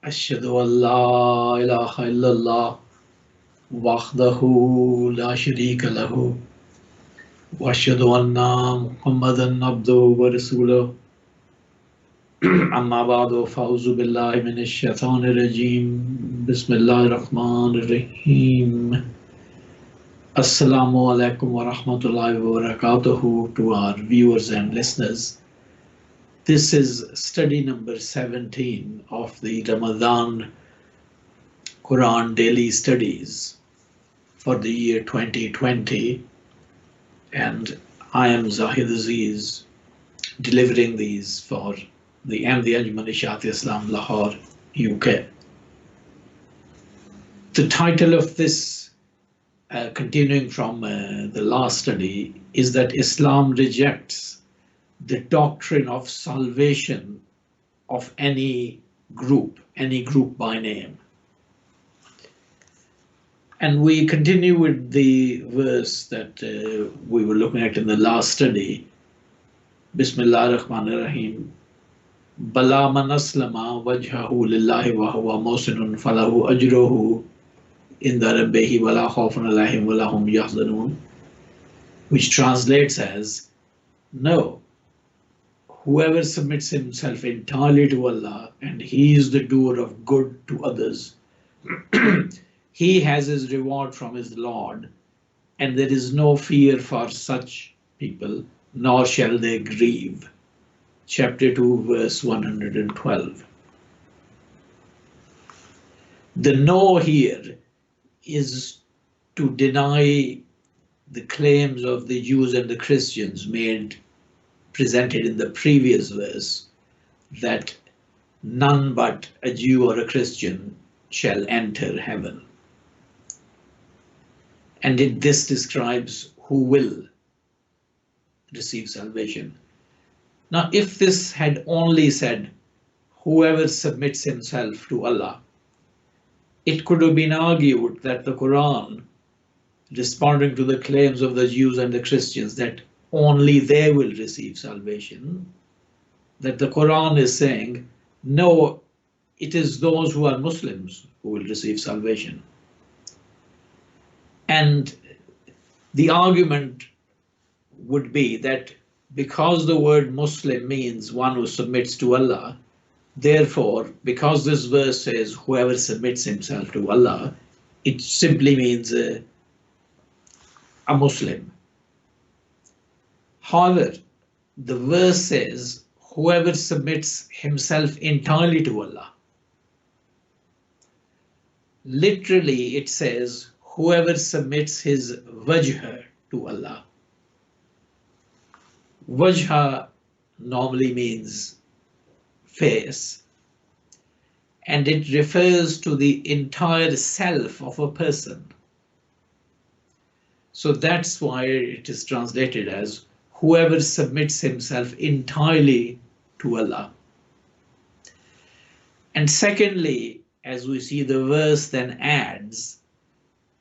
Ashhadu an la ilaha illallah wahdahu la sharika lahu wa ashhadu anna Muhammadan abduhu wa rasuluh. Amma ba'du, fa'uzu billahi minash shaitanir rajim. Bismillahir rahmanir rahim. Assalamu alaikum wa rahmatullahi wa barakatuhu to our viewers and listeners. This is study number 17 of the Ramadan Quran daily studies for the year 2020, and I am Zahid Aziz, delivering these for the Ahmadi Anjuman Ishat Islam Lahore, UK. The title of this, continuing from the last study, is that Islam rejects the doctrine of salvation of any group by name. And we continue with the verse that we were looking at in the last study. Bismillah ar-Rahman ar-Rahim. Bala man aslama wajhahu lillahi wa huwa muhsinun falahu ajruhu inda rabbihi wala khawfun alayhim wala hum yahzanun, which translates as, no, whoever submits himself entirely to Allah and he is the doer of good to others, he has his reward from his Lord, and there is no fear for such people, nor shall they grieve. Chapter 2, verse 112. The no here is to deny the claims of the Jews and the Christians presented in the previous verse, that none but a Jew or a Christian shall enter heaven. And this describes who will receive salvation. Now, if this had only said, whoever submits himself to Allah, it could have been argued that the Quran, responding to the claims of the Jews and the Christians that only they will receive salvation, that the Quran is saying, no, it is those who are Muslims who will receive salvation. And the argument would be that because the word Muslim means one who submits to Allah, therefore, because this verse says whoever submits himself to Allah, it simply means a Muslim. However, the verse says whoever submits himself entirely to Allah. Literally, it says whoever submits his wajha to Allah. Wajha normally means face, and it refers to the entire self of a person. So that's why it is translated as whoever submits himself entirely to Allah. And secondly, as we see, the verse then adds,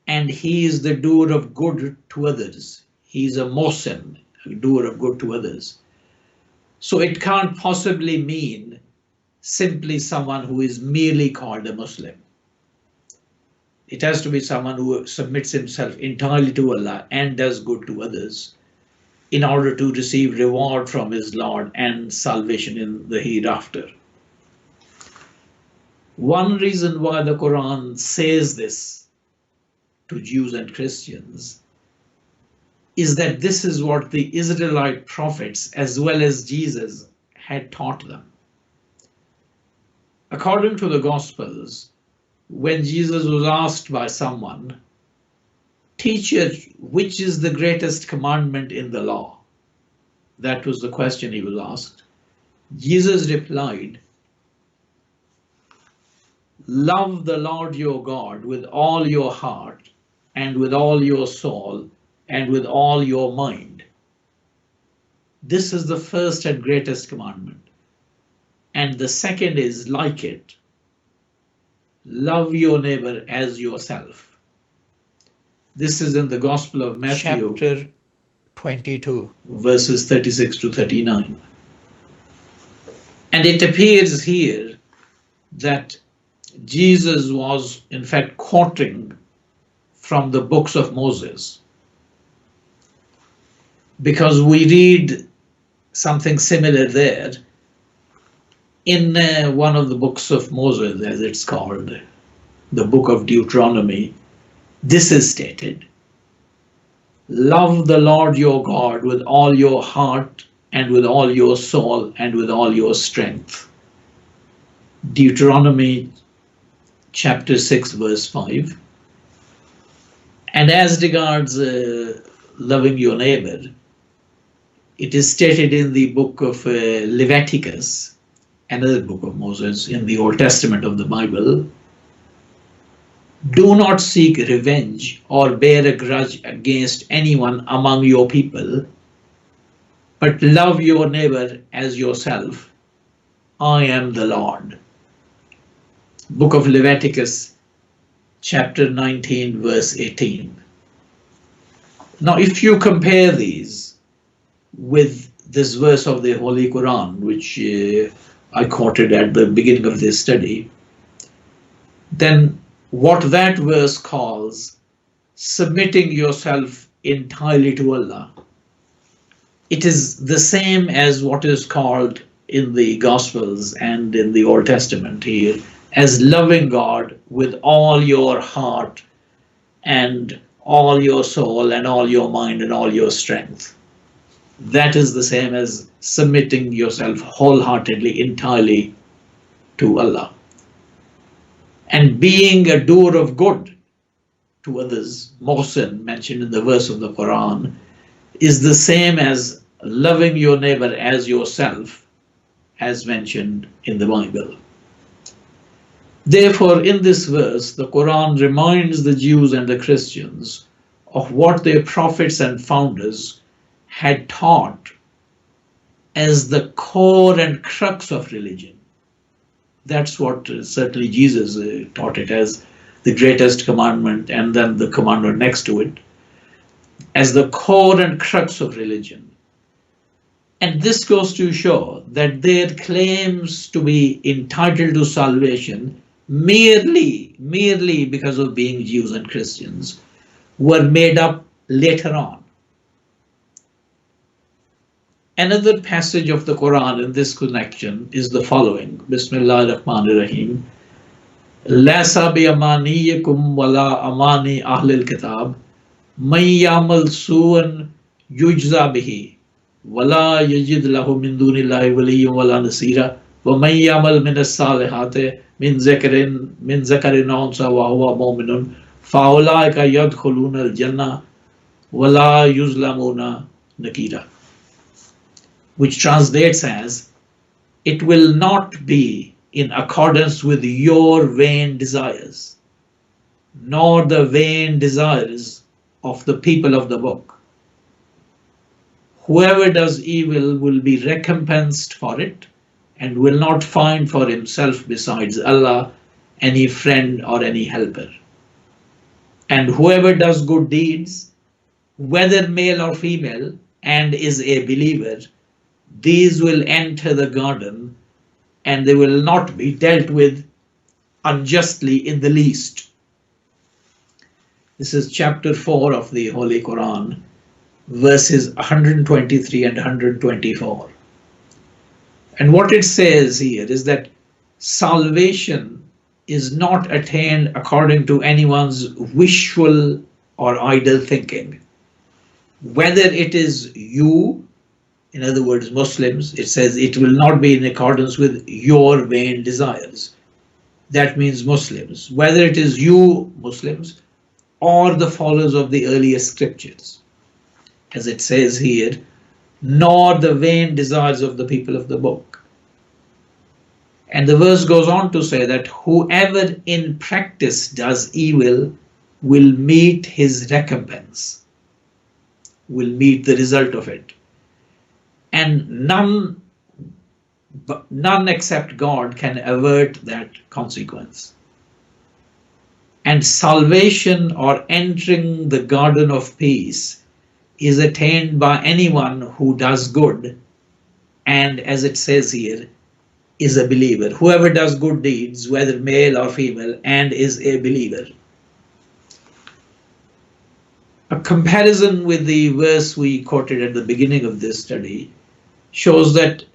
and he is the doer of good to others. He is a muhsin, a doer of good to others. So it can't possibly mean simply someone who is merely called a Muslim. It has to be someone who submits himself entirely to Allah and does good to others in order to receive reward from his Lord and salvation in the hereafter. One reason why the Quran says this to Jews and Christians is that this is what the Israelite prophets as well as Jesus had taught them. According to the Gospels, when Jesus was asked by someone, "Teacher, which is the greatest commandment in the law?" That was the question he was asked. Jesus replied, "Love the Lord your God with all your heart and with all your soul and with all your mind. This is the first and greatest commandment. And the second is like it. Love your neighbor as yourself." This is in the Gospel of Matthew, chapter 22, verses 36 to 39. And it appears here that Jesus was in fact quoting from the books of Moses, because we read something similar there in one of the books of Moses, as it's called, the book of Deuteronomy. This is stated: love the Lord your God with all your heart and with all your soul and with all your strength. Deuteronomy chapter 6 verse 5. And as regards loving your neighbor, it is stated in the book of Leviticus, another book of Moses in the Old Testament of the Bible: do not seek revenge or bear a grudge against anyone among your people, but love your neighbor as yourself. I am the Lord. Book of Leviticus, chapter 19, verse 18. Now, if you compare these with this verse of the Holy Quran, which I quoted at the beginning of this study, then what that verse calls submitting yourself entirely to Allah, it is the same as what is called in the Gospels and in the Old Testament here as loving God with all your heart and all your soul and all your mind and all your strength. That is the same as submitting yourself wholeheartedly, entirely to Allah. And being a doer of good to others, Mohsin, mentioned in the verse of the Quran, is the same as loving your neighbor as yourself, as mentioned in the Bible. Therefore, in this verse, the Quran reminds the Jews and the Christians of what their prophets and founders had taught as the core and crux of religion. That's what certainly Jesus taught it as the greatest commandment, and then the commandment next to it, as the core and crux of religion. And this goes to show that their claims to be entitled to salvation merely because of being Jews and Christians were made up later on. Another passage of the Quran in this connection is the following: Bismillah ar-Rahman ar-Rahim. Laysa bi amaniyikum wala amani ahlil kitab man ya'mal su'an yujza bihi wala yajid lahu min dunillahi waliyyan wala nasira wa man ya'mal min as-salihati min zakarin unsa wa huwa mu'minun fa ulaika yadkhuluna al-jannah wala yuzlamuna nakira, which translates as, it will not be in accordance with your vain desires, nor the vain desires of the people of the book. Whoever does evil will be recompensed for it and will not find for himself besides Allah any friend or any helper. And whoever does good deeds, whether male or female, and is a believer, these will enter the garden and they will not be dealt with unjustly in the least. This is chapter 4 of the Holy Quran, verses 123 and 124. And what it says here is that salvation is not attained according to anyone's wishful or idle thinking. Whether it is you, in other words, Muslims, it says it will not be in accordance with your vain desires. That means Muslims. Whether it is you, Muslims, or the followers of the earlier scriptures, as it says here, nor the vain desires of the people of the book. And the verse goes on to say that whoever in practice does evil will meet his recompense, will meet the result of it. And none except God can avert that consequence. And salvation, or entering the garden of peace, is attained by anyone who does good, and as it says here, is a believer. Whoever does good deeds, whether male or female, and is a believer. A comparison with the verse we quoted at the beginning of this study shows that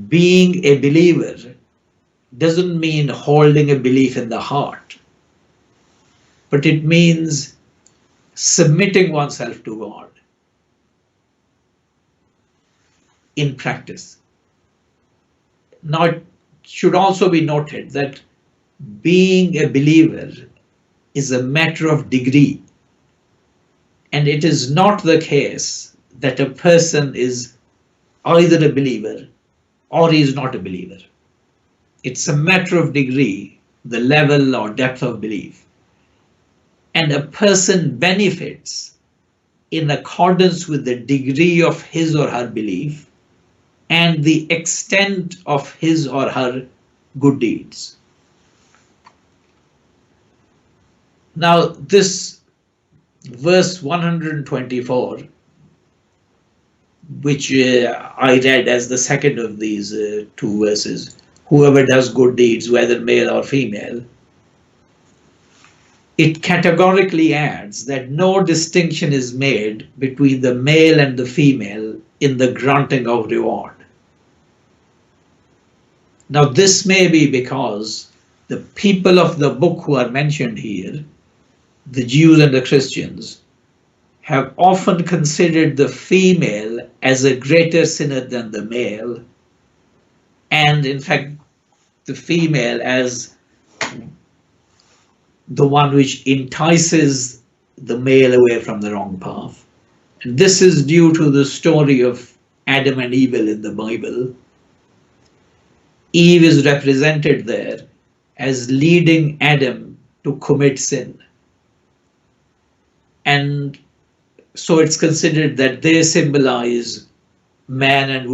being a believer doesn't mean holding a belief in the heart, but it means submitting oneself to God in practice. Now, it should also be noted that being a believer is a matter of degree, and it is not the case that a person is either a believer or he is not a believer. It's a matter of degree, the level or depth of belief. And a person benefits in accordance with the degree of his or her belief and the extent of his or her good deeds. Now, this verse 124, which I read as the second of these two verses, whoever does good deeds, whether male or female, it categorically adds that no distinction is made between the male and the female in the granting of reward. Now, this may be because the people of the book who are mentioned here, the Jews and the Christians, have often considered the female as a greater sinner than the male, and in fact, the female as the one which entices the male away from the wrong path. And this is due to the story of Adam and Eve in the Bible. Eve is represented there as leading Adam to commit sin. And so it's considered that they symbolize man and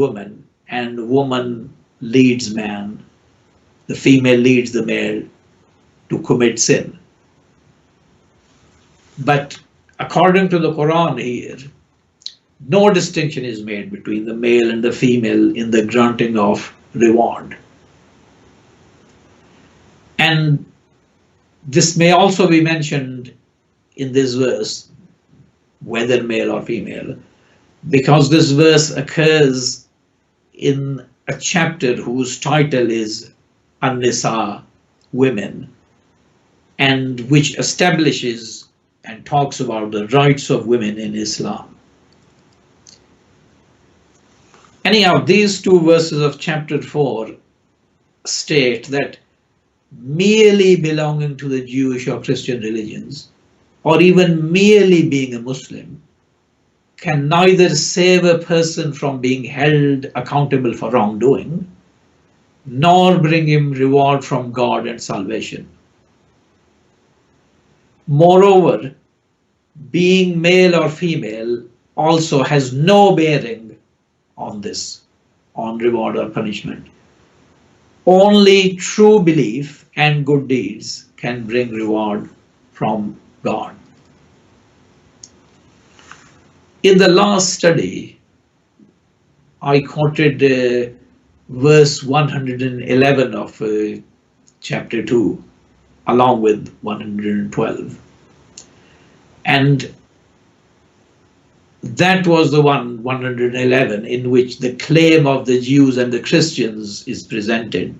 woman leads man, the female leads the male to commit sin. But according to the Quran here, no distinction is made between the male and the female in the granting of reward. And this may also be mentioned in this verse, whether male or female, because this verse occurs in a chapter whose title is An-Nisa, women, and which establishes and talks about the rights of women in Islam. Anyhow, these two verses of chapter 4 state that merely belonging to the Jewish or Christian religions, or even merely being a Muslim, can neither save a person from being held accountable for wrongdoing, nor bring him reward from God and salvation. Moreover, being male or female also has no bearing on this, on reward or punishment. Only true belief and good deeds can bring reward from God. In the last study, I quoted verse 111 of chapter 2, along with 112. And that was the one, 111, in which the claim of the Jews and the Christians is presented,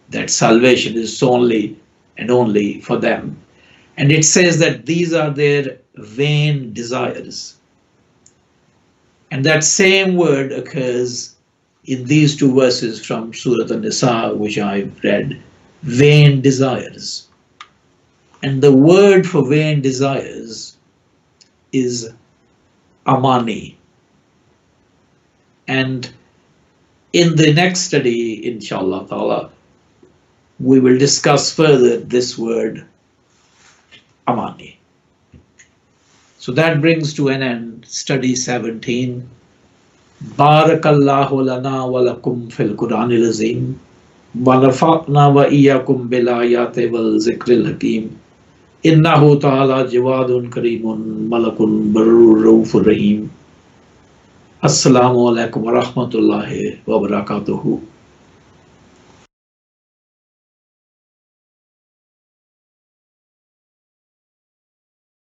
that salvation is solely and only for them. And it says that these are their vain desires. And that same word occurs in these two verses from Surah An-Nisa, which I've read, vain desires. And the word for vain desires is amani. And in the next study, inshallah ta'ala, we will discuss further this word amani. So that brings to an end study 17. Barakallahu lana wa lakum fil Quranil Azim wa nafa'na wa iyyakum bil ayati wal zikril hakim. Innahu ta'ala jawadun karimun malakun barur raufur rahim. Assalamu alaikum wa rahmatullahi wa barakatuhu.